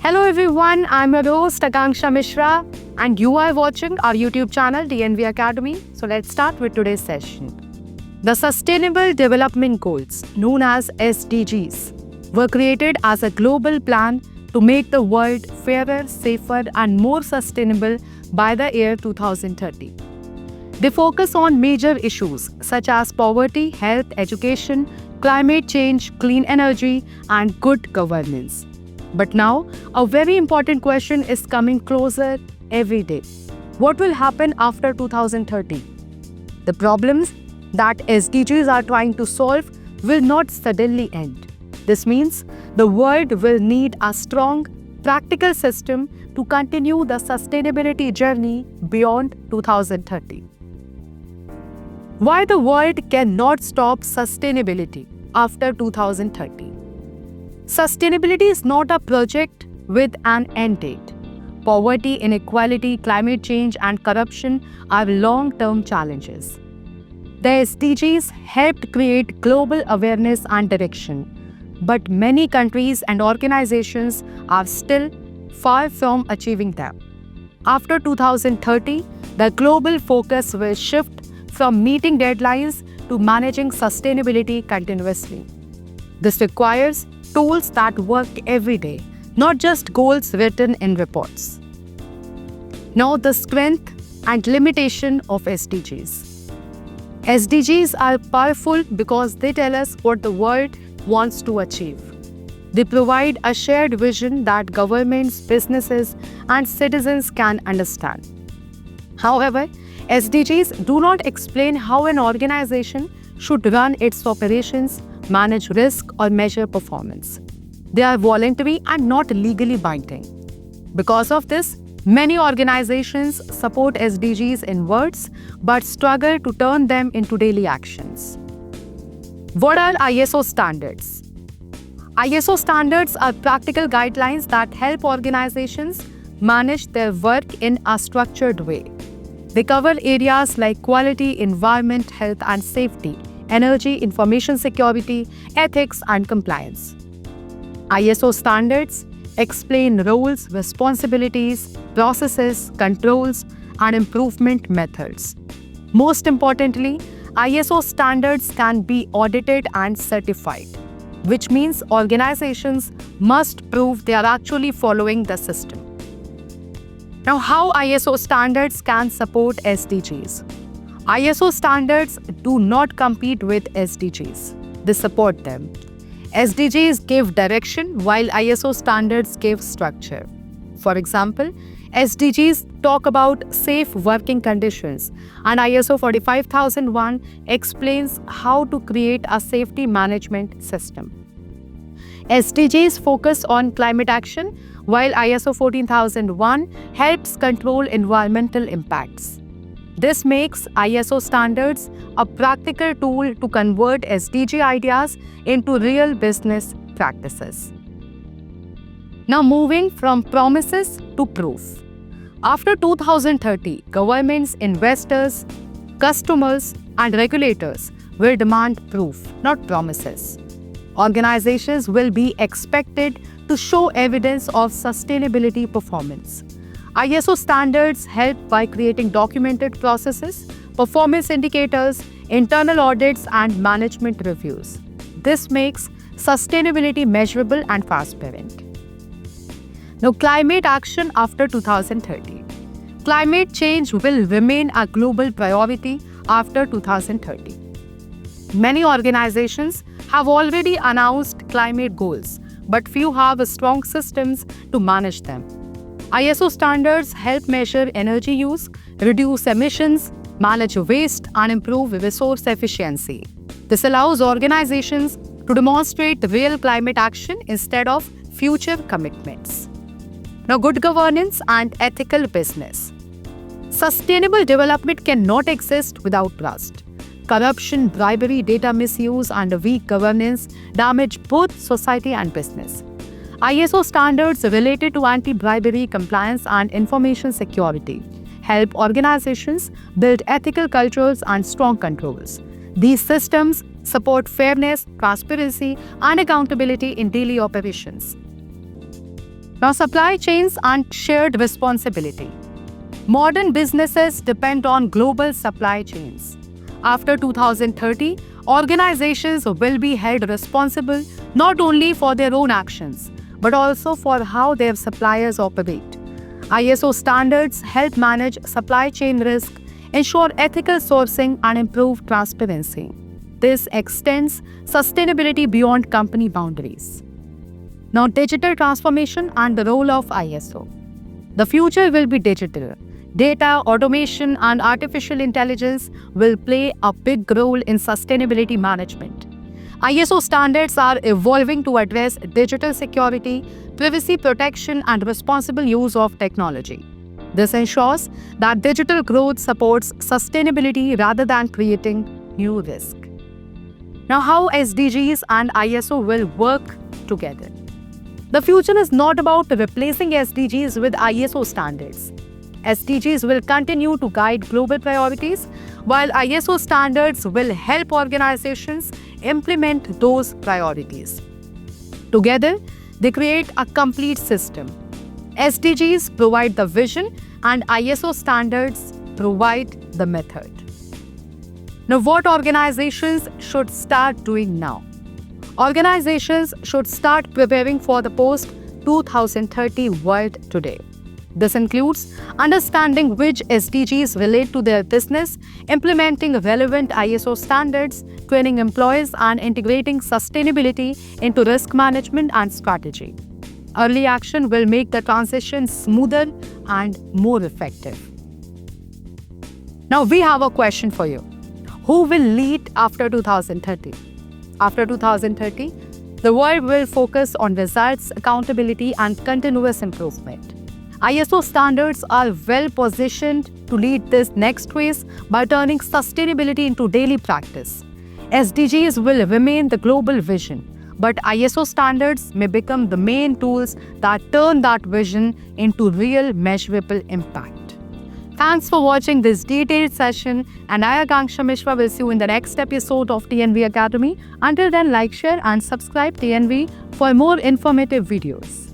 Hello everyone, I'm your host Akanksha Mishra and you are watching our YouTube channel DNV Academy. So let's start with today's session. The Sustainable Development Goals, known as SDGs, were created as a global plan to make the world fairer, safer and more sustainable by the year 2030. They focus on major issues such as poverty, health, education, climate change, clean energy and good governance. But now, a very important question is coming closer every day. What will happen after 2030? The problems that SDGs are trying to solve will not suddenly end. This means the world will need a strong, practical system to continue the sustainability journey beyond 2030. Why the world cannot stop sustainability after 2030? Sustainability is not a project with an end date. Poverty, inequality, climate change, and corruption are long-term challenges. The SDGs helped create global awareness and direction, but many countries and organizations are still far from achieving them. After 2030, the global focus will shift from meeting deadlines to managing sustainability continuously. This requires tools that work every day, not just goals written in reports. Now, the strength and limitation of SDGs. SDGs are powerful because they tell us what the world wants to achieve. They provide a shared vision that governments, businesses, and citizens can understand. However, SDGs do not explain how an organization should run its operations, manage risk, or measure performance. They are voluntary and not legally binding. Because of this, many organizations support SDGs in words but struggle to turn them into daily actions. What are ISO standards? ISO standards are practical guidelines that help organizations manage their work in a structured way. They cover areas like quality, environment, health and safety, energy, information security, ethics, and compliance. ISO standards explain roles, responsibilities, processes, controls, and improvement methods. Most importantly, ISO standards can be audited and certified, which means organizations must prove they are actually following the system. Now, how ISO standards can support SDGs? ISO standards do not compete with SDGs. They support them. SDGs give direction while ISO standards give structure. For example, SDGs talk about safe working conditions and ISO 45001 explains how to create a safety management system. SDGs focus on climate action while ISO 14001 helps control environmental impacts. This makes ISO standards a practical tool to convert SDG ideas into real business practices. Now moving from promises to proof. After 2030, governments, investors, customers, and regulators will demand proof, not promises. Organizations will be expected to show evidence of sustainability performance. ISO standards help by creating documented processes, performance indicators, internal audits, and management reviews. This makes sustainability measurable and transparent. Now, climate action after 2030. Climate change will remain a global priority after 2030. Many organizations have already announced climate goals, but few have strong systems to manage them. ISO standards help measure energy use, reduce emissions, manage waste, and improve resource efficiency. This allows organizations to demonstrate real climate action instead of future commitments. Now, good governance and ethical business. Sustainable development cannot exist without trust. Corruption, bribery, data misuse, and weak governance damage both society and business. ISO standards related to anti-bribery, compliance, and information security help organizations build ethical cultures and strong controls. These systems support fairness, transparency, and accountability in daily operations. Now, supply chains and shared responsibility. Modern businesses depend on global supply chains. After 2030, organizations will be held responsible not only for their own actions, but also for how their suppliers operate. ISO standards help manage supply chain risk, ensure ethical sourcing, and improve transparency. This extends sustainability beyond company boundaries. Now, digital transformation and the role of ISO. The future will be digital. Data, automation, and artificial intelligence will play a big role in sustainability management. ISO standards are evolving to address digital security, privacy protection, and responsible use of technology. This ensures that digital growth supports sustainability rather than creating new risk. Now, how SDGs and ISO will work together? The future is not about replacing SDGs with ISO standards. SDGs will continue to guide global priorities, while ISO standards will help organizations implement those priorities. Together, they create a complete system. SDGs provide the vision, and ISO standards provide the method. Now, what organizations should start doing now? Organizations should start preparing for the post-2030 world today. This includes understanding which SDGs relate to their business, implementing relevant ISO standards, training employees, and integrating sustainability into risk management and strategy. Early action will make the transition smoother and more effective. Now, we have a question for you. Who will lead after 2030? After 2030, the world will focus on results, accountability, and continuous improvement. ISO standards are well positioned to lead this next phase by turning sustainability into daily practice. SDGs will remain the global vision, but ISO standards may become the main tools that turn that vision into real measurable impact. Thanks for watching this detailed session, and I, Akanksha Mishra, will see you in the next episode of TNV Academy. Until then, like, share, and subscribe TNV for more informative videos.